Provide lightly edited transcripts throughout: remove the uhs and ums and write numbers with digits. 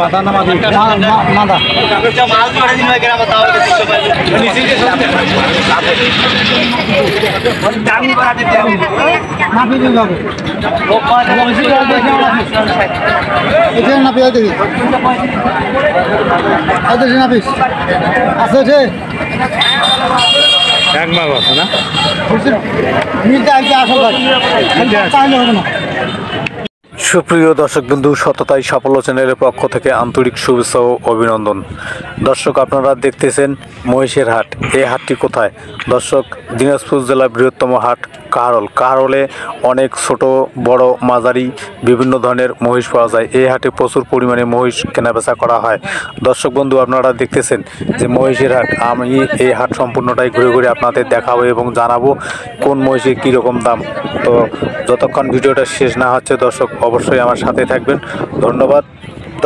মাথা না মাথা সুপ্রিয় দর্শক বিন্দু, সততাই সাফল্য চ্যানেলের পক্ষ থেকে আন্তরিক শুভেচ্ছা ও অভিনন্দন। দর্শক, আপনারা দেখতেছেন মহিষের হাট। এই হাটটি কোথায়? দর্শক, দিনাজপুর জেলার বৃহত্তম হাট কাহারোলে অনেক ছোট বড় মাঝারি বিভিন্ন ধরনের মহিষ পাওয়া যায়। এই হাটে প্রচুর পরিমাণে মহিষ কেনাবেচা করা হয়। দর্শক বন্ধু, আপনারা দেখতেছেন যে মহিষের হাট। আমি এই হাট সম্পূর্ণটাই ঘুরে ঘুরে আপনাদের দেখাবো এবং জানাবো কোন মহিষের কীরকম দাম। তো যতক্ষণ ভিডিওটা শেষ না হচ্ছে দর্শক অবশ্যই আমার সাথে থাকবেন। ধন্যবাদ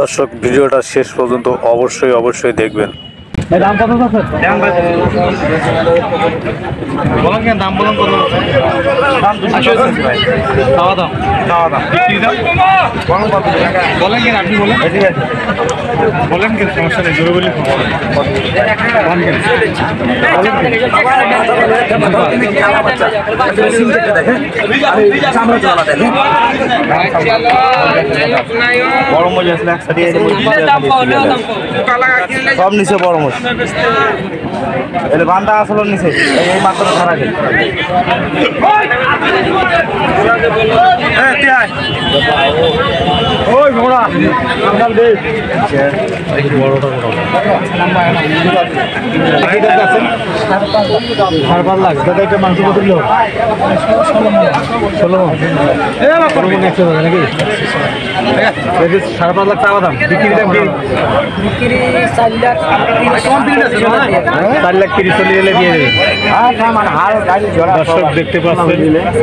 দর্শক, ভিডিওটা শেষ পর্যন্ত অবশ্যই দেখবেন। দাম কত আছে? বলেন কেন দাম, বলেন কত? দাম 280 ভাই। খাওয়া দাম বিক্রি দাম বলেন কত? বলেন কেন, আপনি বলেন। ঠিক আছে বলেন কেন, সমস্যা নেই, জোরে বলি বলেন কেন। বড় মজা আসলে একসাথে সব নিচে বড় মজ এলে বান্দা আসলে নিচে এই মাত্র ছাড়া গেল। ওই ঘোড়া বড়টা লাখ দাদা, একটা মাংস কত কিলো? 16 নাকি? 5.5 লাখ টাকা দাম। বিক্রি দাম কি? 4 লাখ 30 চলে এলে দিয়ে দেবে। দর্শক দেখতে পাচ্ছেন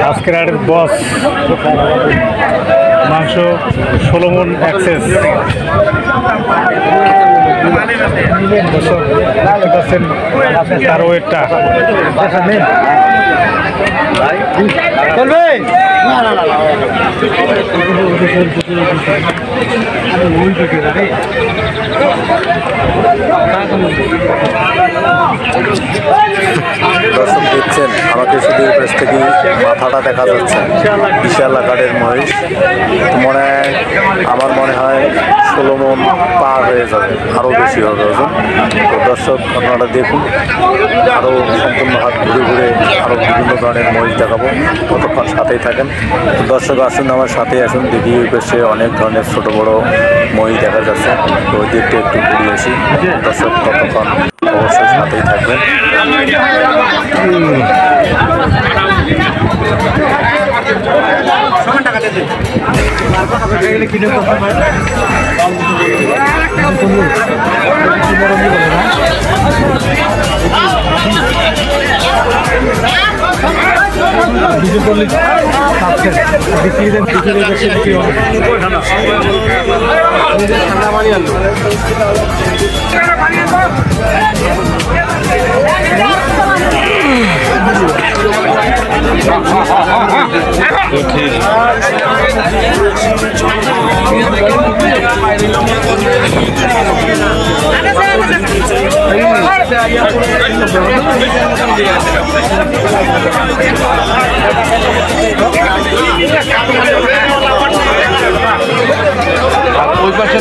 আজকের হাটের বস মাংস সলোমন অ্যাক্সেস। দর্শক দেখতে পাচ্ছেন তার ওয়েটটা চলবে। দর্শক দেখছেন আমাকে শুধু এই পাশ থেকে মাথাটা দেখা যাচ্ছে। বিশাল আকারের মহিষ, আমার মনে হয় 16 মণ পার হয়ে যাবে, আরও বেশি হবে ওজন। তো দর্শক আপনারা দেখুন, আরও সম্পূর্ণ হাট ঘুরে ঘুরে আরও বিভিন্ন ধরনের মহিষ দেখাবো, ততক্ষণ সাথেই থাকেন। তো দর্শক আসুন, আমার সাথে আসুন, দেখি ওই পাশে অনেক ধরনের ছোট বড় মহিষ দেখা যাচ্ছে। তো ওই দিকটা একটু ঘুরিয়ে আসি। দর্শক ততক্ষণ অবশ্যই সাথেই থাকবেন। ওই পাশে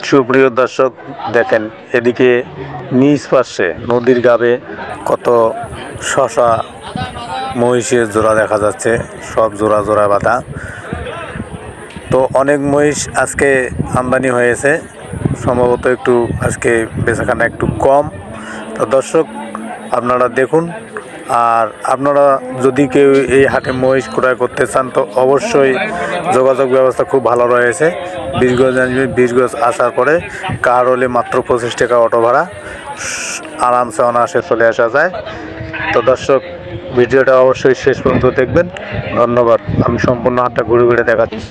সুপ্রিয় দর্শক দেখেন, এদিকে নিচ পাশে নদীর গাবে কত শশা মহিষের জোড়া দেখা যাচ্ছে, সব জোড়া জোড়া বাঁধা। তো অনেক মহিষ আজকে আমদানি হয়েছে, সম্ভবত একটু আজকে বেচাকেনা একটু কম। তো দর্শক আপনারা দেখুন, আর আপনারা যদি কেউ এই হাটে মহিষ ক্রয় করতে চান তো অবশ্যই যোগাযোগ ব্যবস্থা খুব ভালো রয়েছে। 20 গজ আসবে, 20 গজ আসার পরে কার হলে মাত্র 25 টাকা অটো ভাড়া, আরামসে অনায়াসে চলে আসা যায়। তো দর্শক ভিডিওটা অবশ্যই শেষ পর্যন্ত দেখবেন। ধন্যবাদ। আমি সম্পূর্ণ হাটটা ঘুরে ঘুরে দেখাচ্ছি।